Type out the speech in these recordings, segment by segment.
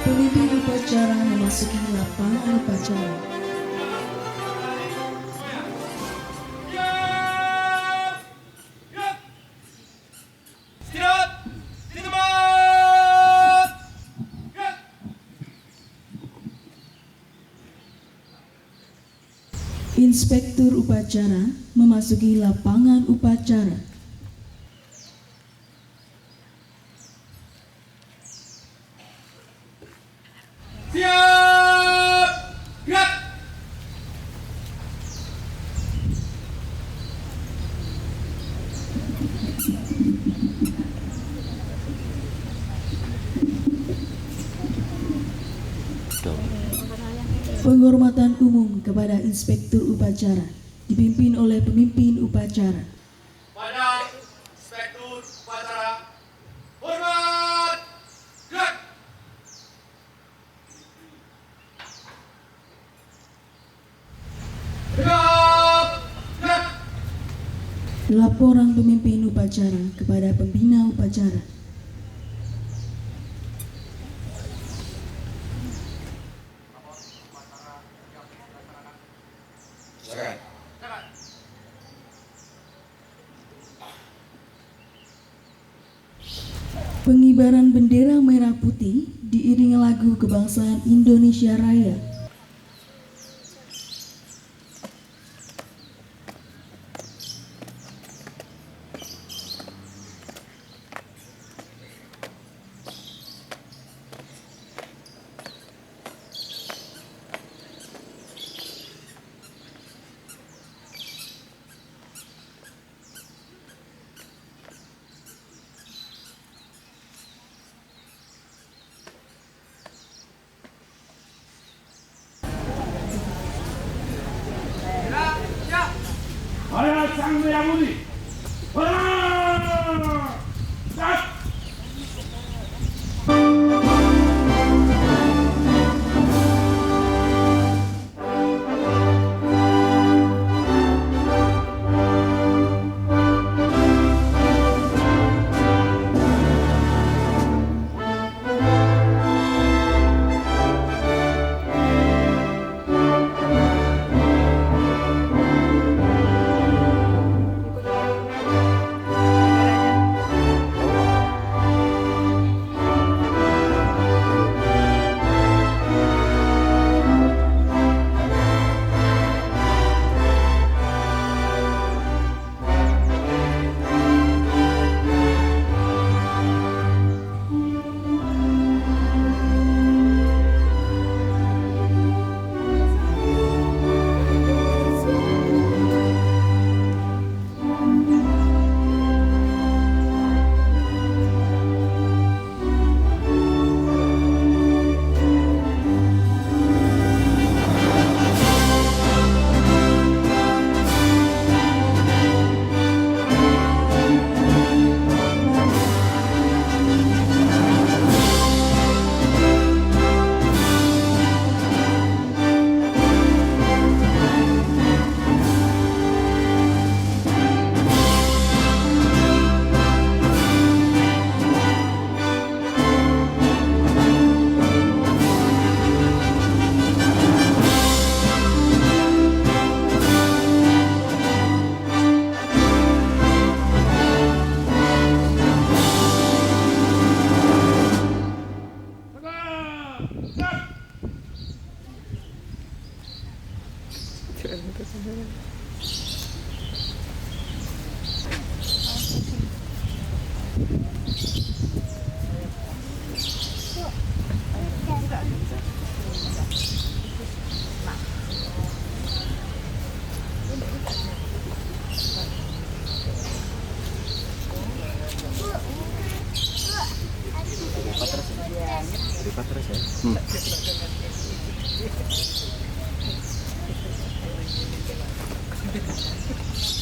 Pemimpin upacara memasuki lapangan upacara. Inspektur upacara memasuki lapangan upacara. Siap! Gerak! Penghormatan umum kepada Inspektur upacara dipimpin oleh pemimpin upacara. Pada Inspektur upacara, hormat! Gerak! Gerak! Gerak! Laporan pemimpin upacara kepada pembina upacara. Silakan. Pengibaran bendera merah putih diiringi lagu kebangsaan Indonesia Raya. Para Sang Merah Putih, berangkat!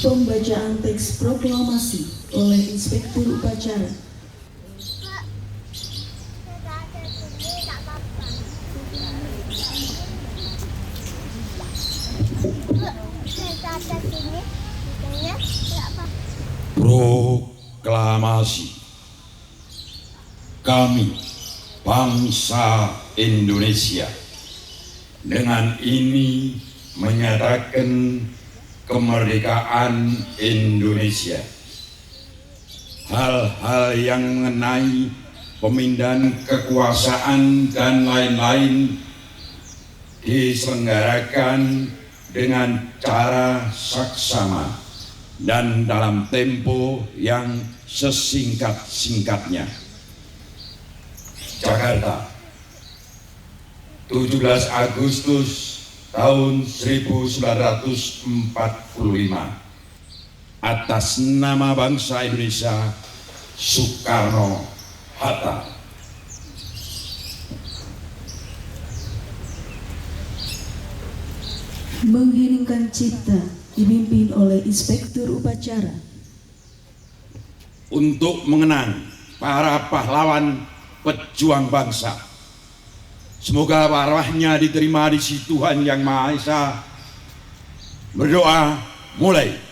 Pembacaan teks proklamasi oleh Inspektur upacara. Proklamasi. kami, bangsa Indonesia, dengan ini menyatakan kemerdekaan Indonesia. Hal-hal yang mengenai pemindahan kekuasaan dan lain-lain diselenggarakan dengan cara saksama dan dalam tempo yang sesingkat-singkatnya. Jakarta, 17 Agustus tahun 1945. Atas nama bangsa Indonesia, Soekarno-Hatta. Mengheningkan cipta dipimpin oleh Inspektur Upacara. Untuk mengenang para pahlawan pejuang bangsa. Semoga arwahnya diterima di sisi Tuhan Yang Maha Esa. Berdoa mulai.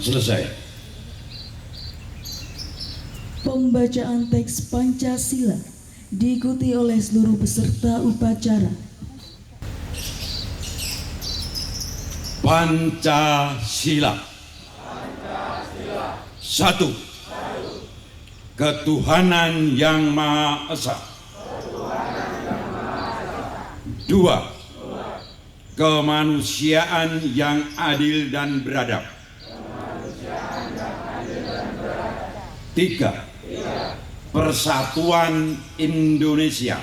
Selesai. Pembacaan teks Pancasila diikuti oleh seluruh peserta upacara. Pancasila. Satu. Ketuhanan Yang Maha Esa. Dua. Kemanusiaan yang adil dan beradab. Tiga. Persatuan Indonesia.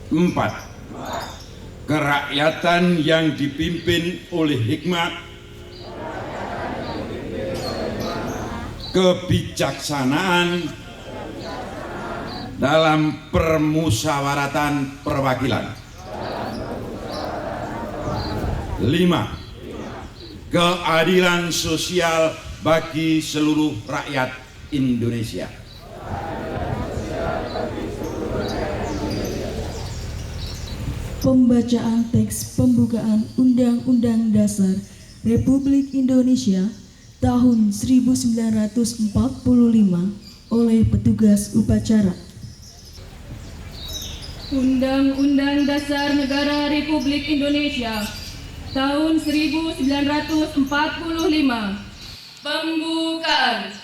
Empat. Kerakyatan yang dipimpin oleh hikmat, kebijaksanaan dalam permusyawaratan perwakilan. 5. Keadilan sosial bagi seluruh rakyat Indonesia. Pembacaan teks pembukaan Undang-Undang Dasar Republik Indonesia tahun 1945 oleh petugas upacara. Undang-Undang Dasar Negara Republik Indonesia tahun 1945. Pembukaan.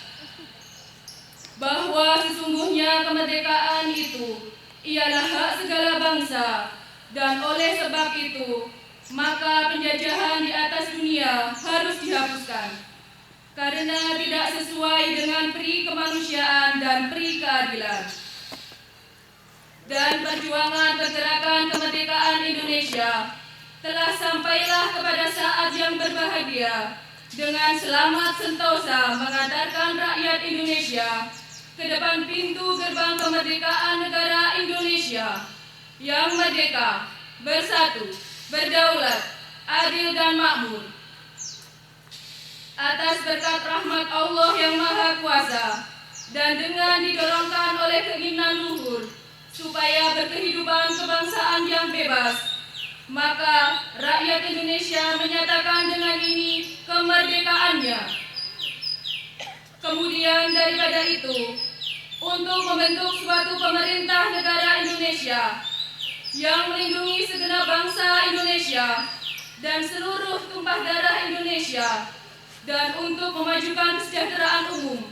Bahwa sesungguhnya kemerdekaan itu ialah hak segala bangsa, dan oleh sebab itu maka penjajahan di atas dunia harus dihapuskan karena tidak sesuai dengan pri kemanusiaan dan pri keadilan. Dan perjuangan pergerakan kemerdekaan Indonesia telah sampailah kepada saat yang berbahagia dengan selamat sentosa mengantarkan rakyat rakyat Indonesia ke depan pintu gerbang kemerdekaan negara Indonesia yang merdeka, bersatu, berdaulat, adil dan makmur. Atas berkat rahmat Allah yang Maha Kuasa dan dengan didorongkan oleh keinginan luhur supaya berkehidupan kebangsaan yang bebas, maka rakyat Indonesia menyatakan dengan ini kemerdekaannya. Kemudian daripada itu, untuk membentuk suatu pemerintah negara Indonesia yang melindungi segenap bangsa Indonesia dan seluruh tumpah darah Indonesia, dan untuk memajukan kesejahteraan umum,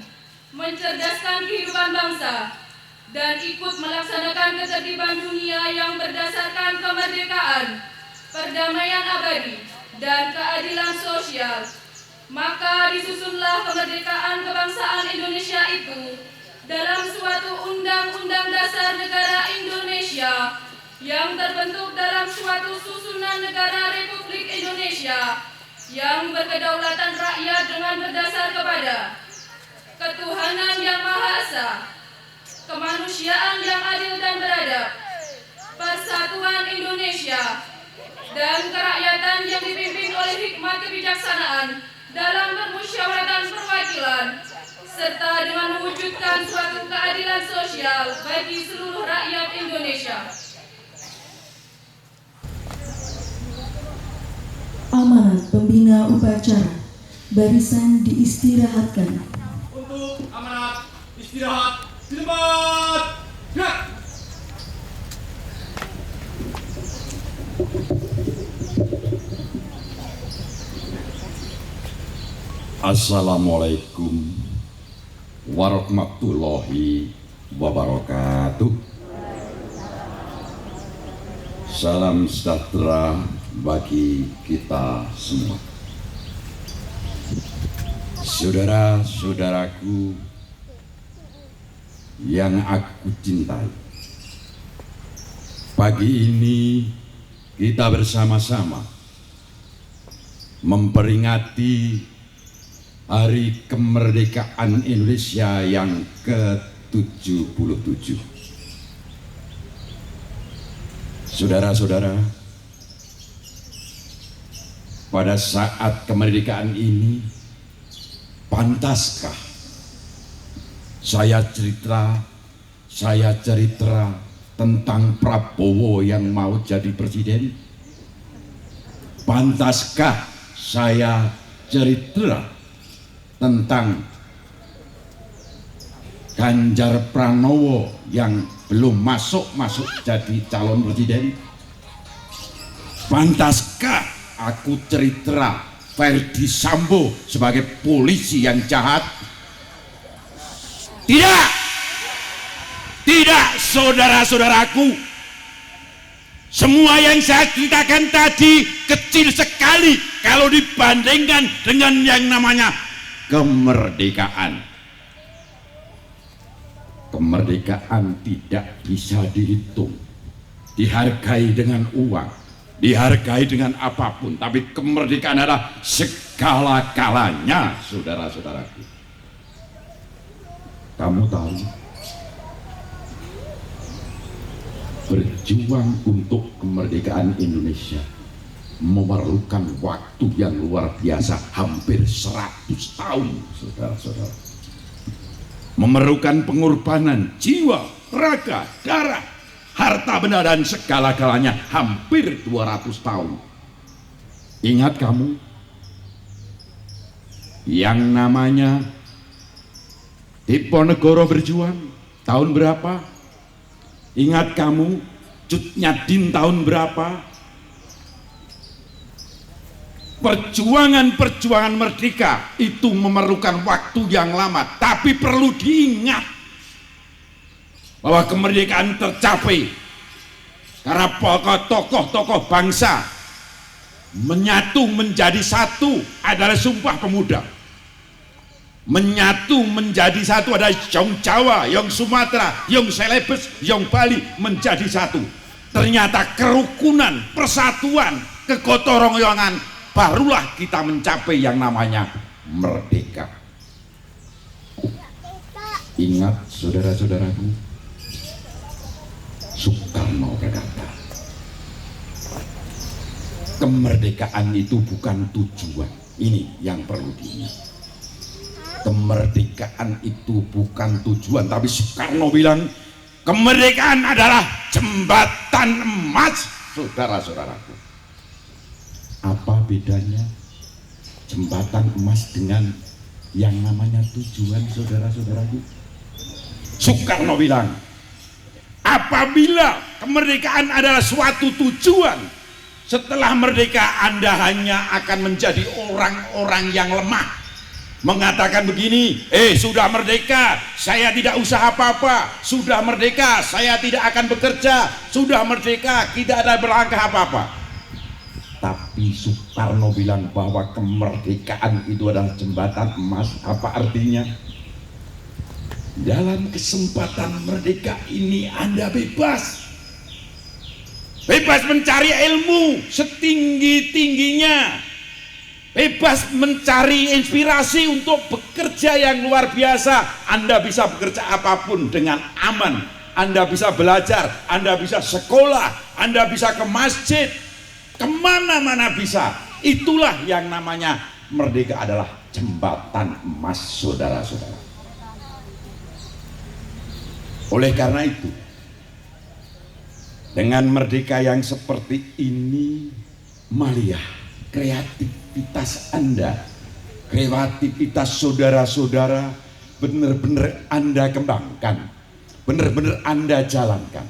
mencerdaskan kehidupan bangsa, dan ikut melaksanakan ketertiban dunia yang berdasarkan kemerdekaan, perdamaian abadi, dan keadilan sosial, maka disusunlah kemerdekaan kebangsaan Indonesia itu dalam suatu Undang-Undang Dasar Negara Indonesia yang terbentuk dalam suatu susunan negara Republik Indonesia yang berkedaulatan rakyat dengan berdasar kepada ketuhanan yang Maha Esa, kemanusiaan yang adil dan beradab, persatuan Indonesia, dan kerakyatan yang dipimpin oleh hikmat kebijaksanaan dalam permusyawaratan perwakilan, serta dengan mewujudkan suatu keadilan sosial bagi seluruh rakyat Indonesia. Amanat pembina upacara, barisan diistirahatkan. Untuk amanat istirahat di tempat. Gerak. Assalamualaikum warahmatullahi wabarakatuh. Salam sejahtera bagi kita semua. Saudara-saudaraku yang aku cintai, pagi ini kita bersama-sama memperingati Hari Kemerdekaan Indonesia yang ke-77. Saudara-saudara, pada saat kemerdekaan ini, pantaskah saya cerita tentang Prabowo yang mau jadi presiden? Pantaskah saya cerita tentang Ganjar Pranowo yang belum masuk jadi calon presiden? Pantaskah aku cerita Ferdi Sambo sebagai polisi yang jahat? Tidak, tidak, saudara-saudaraku. Semua yang saya ceritakan tadi kecil sekali kalau dibandingkan dengan yang namanya kemerdekaan. Kemerdekaan tidak bisa dihitung, dihargai dengan uang, dihargai dengan apapun, tapi kemerdekaan adalah segala-galanya, saudara-saudaraku. Kamu tahu, berjuang untuk kemerdekaan Indonesia memerlukan waktu yang luar biasa, hampir 100 tahun, saudara-saudara. Memerlukan pengorbanan jiwa, raga, darah, harta benda dan segala-galanya, hampir 200 tahun. Ingat kamu, yang namanya Diponegoro berjuang tahun berapa? Ingat kamu, Cut Nyadin tahun berapa? Perjuangan merdeka itu memerlukan waktu yang lama, tapi perlu diingat bahwa kemerdekaan tercapai karena tokoh-tokoh bangsa menyatu menjadi satu adalah Sumpah Pemuda. Menyatu menjadi satu adalah Yong Jawa, Yong Sumatera, Yong Celebes, Yong Bali menjadi satu. Ternyata kerukunan, persatuan, kegotong-royongan, barulah kita mencapai yang namanya merdeka. Ingat saudara-saudaraku, Soekarno berkata, kemerdekaan itu bukan tujuan. Ini yang perlu diingat. Kemerdekaan itu bukan tujuan, tapi Soekarno bilang kemerdekaan adalah jembatan emas, saudara-saudaraku. Apa bedanya jembatan emas dengan yang namanya tujuan, saudara-saudaraku? Soekarno bilang, apabila kemerdekaan adalah suatu tujuan, setelah merdeka Anda hanya akan menjadi orang-orang yang lemah. Mengatakan begini, sudah merdeka, saya tidak usah apa-apa. Sudah merdeka, saya tidak akan bekerja. Sudah merdeka, tidak ada berlangkah apa-apa. Tapi Soekarno bilang bahwa kemerdekaan itu adalah jembatan emas. Apa artinya? Dalam kesempatan merdeka ini Anda bebas. Bebas mencari ilmu setinggi-tingginya. Bebas mencari inspirasi untuk bekerja yang luar biasa. Anda bisa bekerja apapun dengan aman. Anda bisa belajar, Anda bisa sekolah, Anda bisa ke masjid, kemana-mana bisa. Itulah yang namanya merdeka, adalah jembatan emas, saudara-saudara. Oleh karena itu, dengan merdeka yang seperti ini, marilah kreativitas Anda, kreativitas saudara-saudara benar-benar Anda kembangkan, benar-benar Anda jalankan.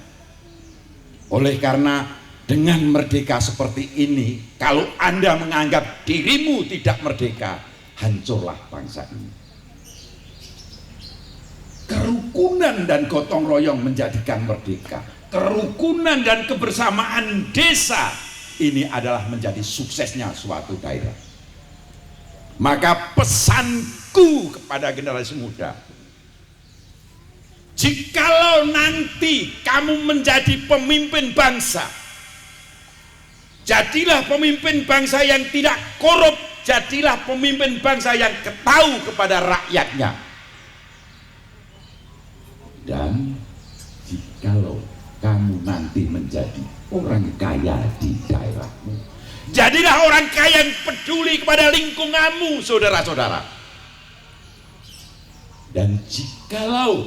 Oleh karena dengan merdeka seperti ini, kalau Anda menganggap dirimu tidak merdeka, hancurlah bangsa ini. Kerukunan dan gotong royong menjadikan merdeka. Kerukunan dan kebersamaan desa, ini adalah menjadi suksesnya suatu daerah. Maka pesanku kepada generasi muda, jikalau nanti kamu menjadi pemimpin bangsa, jadilah pemimpin bangsa yang tidak korup, jadilah pemimpin bangsa yang tahu kepada rakyatnya. Dan jikalau kamu nanti menjadi orang kaya di daerahmu, jadilah orang kaya yang peduli kepada lingkunganmu, saudara-saudara. Dan jikalau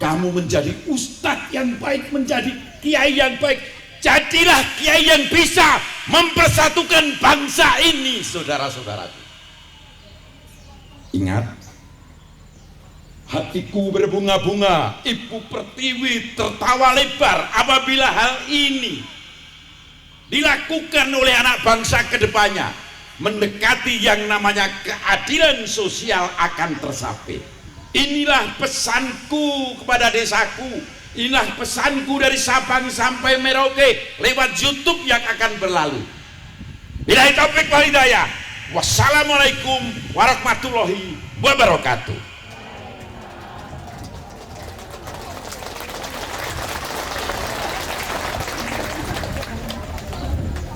kamu menjadi ustadz yang baik, menjadi kiai yang baik, jadilah kiai yang bisa mempersatukan bangsa ini, saudara-saudaraku. Ingat, hatiku berbunga-bunga, Ibu Pertiwi tertawa lebar apabila hal ini dilakukan oleh anak bangsa ke depannya. Mendekati yang namanya keadilan sosial akan tercapai. Inilah pesanku kepada desaku. Inilah pesanku dari Sabang sampai Merauke lewat YouTube yang akan berlalu. Billahi taufiq wal hidayah. Wassalamualaikum warahmatullahi wabarakatuh.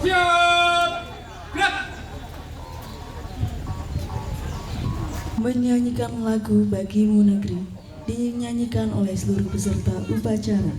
Siap, gerak. Menyanyikan lagu Bagimu Negeri dinyanyikan oleh seluruh peserta upacara.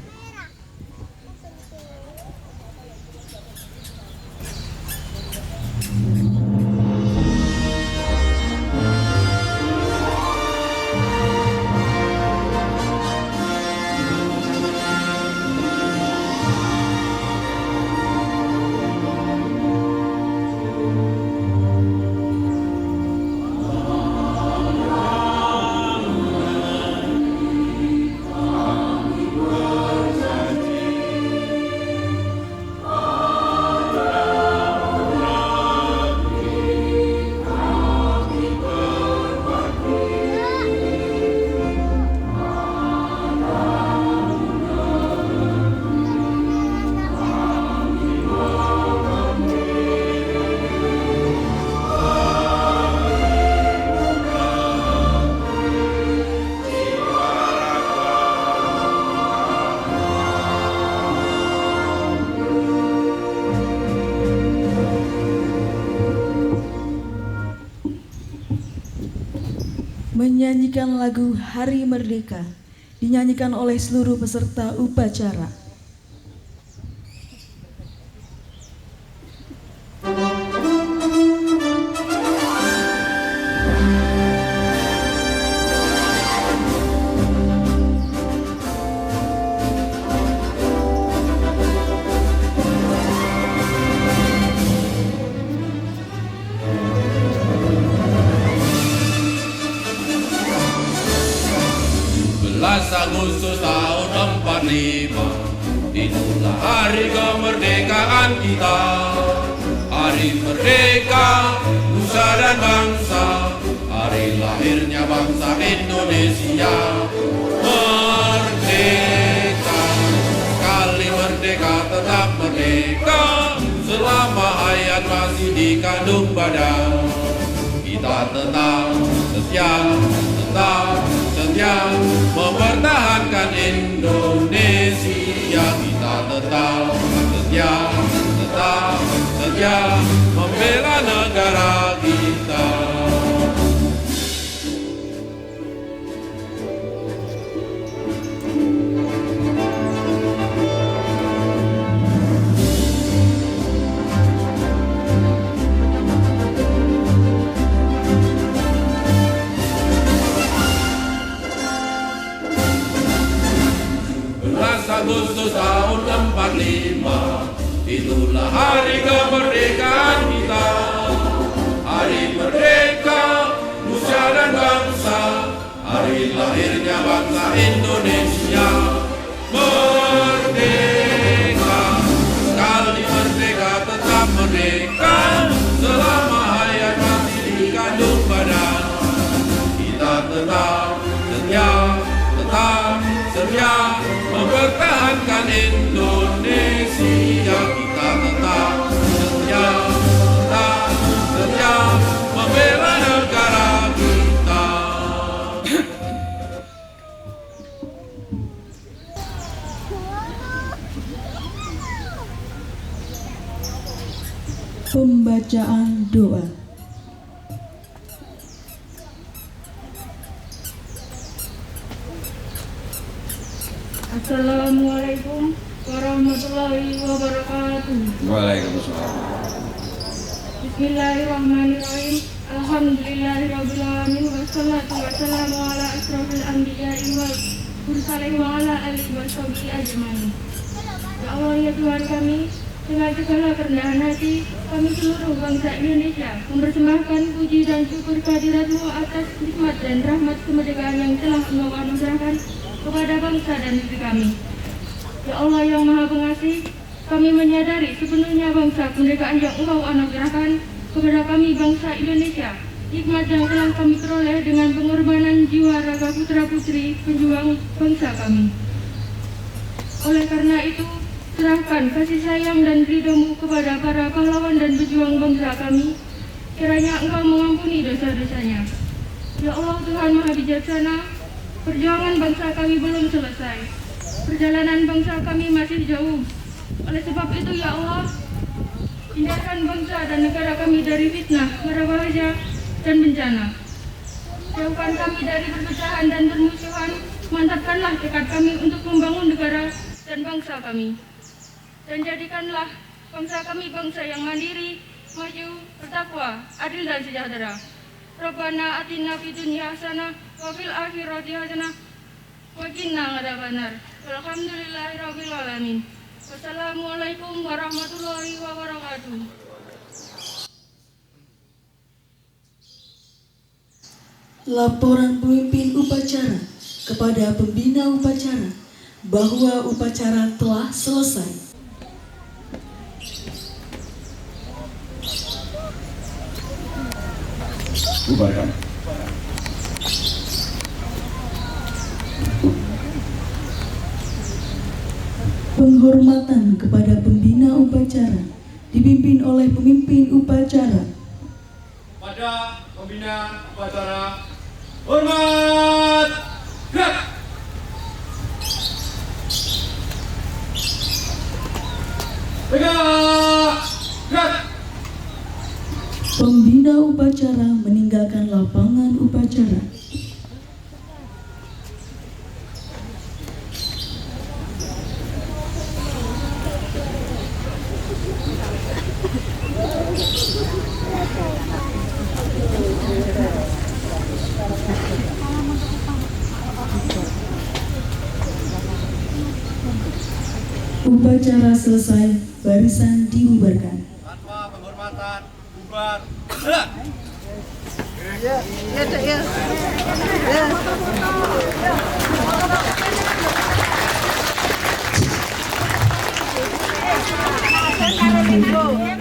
menyanyikan lagu Hari Merdeka, dinyanyikan oleh seluruh peserta upacara. Agustus tahun 45, itulah hari kemerdekaan kita. Hari merdeka, nusa dan bangsa, hari lahirnya bangsa Indonesia. Merdeka, sekali merdeka tetap merdeka, selama hayat masih dikandung badan. Kita tetap setia mempertahankan Indonesia. Kita tetap setia membela negara kita. Agustus tahun 45, itulah hari kemerdekaan kita. Hari merdeka, nusa dan bangsa, hari lahirnya bangsa Indonesia. Merdeka, sekali merdeka tetap merdeka, selama hayat masih dikandung badan. Kita tetap setia mempertahankan Indonesia. Kita tetap setia membela negara kita. Pembacaan doa. Assalamualaikum warahmatullahi wabarakatuh. Waalaikumsalam. Bismillahirrahmanirrahim. Alhamdulillahirabbil alamin wassalatu wassalamu ala asrofil anbiya'i wal mursalin wa ala alihi washabihi ajmain. Ya Allah, ya Tuhan kami, dengan segala kerendahan hati, kami seluruh bangsa Indonesia mempersembahkan puji dan syukur kehadirat-Mu atas nikmat dan rahmat kemerdekaan yang telah Engkau anugerahkan kepada bangsa dan negeri kami. Ya Allah yang Maha Pengasih, kami menyadari sepenuhnya bangsa kemerdekaan yang Engkau anugerahkan kepada kami bangsa Indonesia, hikmat yang telah kami peroleh dengan pengorbanan jiwa raga putra-putri penjuang bangsa kami. Oleh karena itu, serahkan kasih sayang dan ridho-Mu kepada para pahlawan dan pejuang bangsa kami, kiranya Engkau mengampuni dosa-dosanya. Ya Allah Tuhan Maha Bijaksana, perjuangan bangsa kami belum selesai. Perjalanan bangsa kami masih jauh. Oleh sebab itu ya Allah, hindarkan bangsa dan negara kami dari fitnah, mara bahaya, dan bencana. Jauhkan kami dari perpecahan dan permusuhan. Mantapkanlah tekad kami untuk membangun negara dan bangsa kami. Dan jadikanlah bangsa kami bangsa yang mandiri, maju, bertakwa, adil dan sejahtera. Rabbana atina fid dunya hasanah wa fil akhirati hasanah wa qina adzabannar. Walhamdulillahirabbil alamin. Wassalamualaikum warahmatullahi wabarakatuh. Laporan pemimpin upacara kepada pembina upacara bahwa upacara telah selesai. Bubarkan. Penghormatan kepada pembina upacara dipimpin oleh pemimpin upacara. Pada pembina upacara, hormat, gerak. Tegak, gerak. Pembina upacara meninggalkan lapangan upacara. Upacara selesai, barisan dibubarkan. Tanpa penghormatan, bubar. Gerak. Alhamdulillah.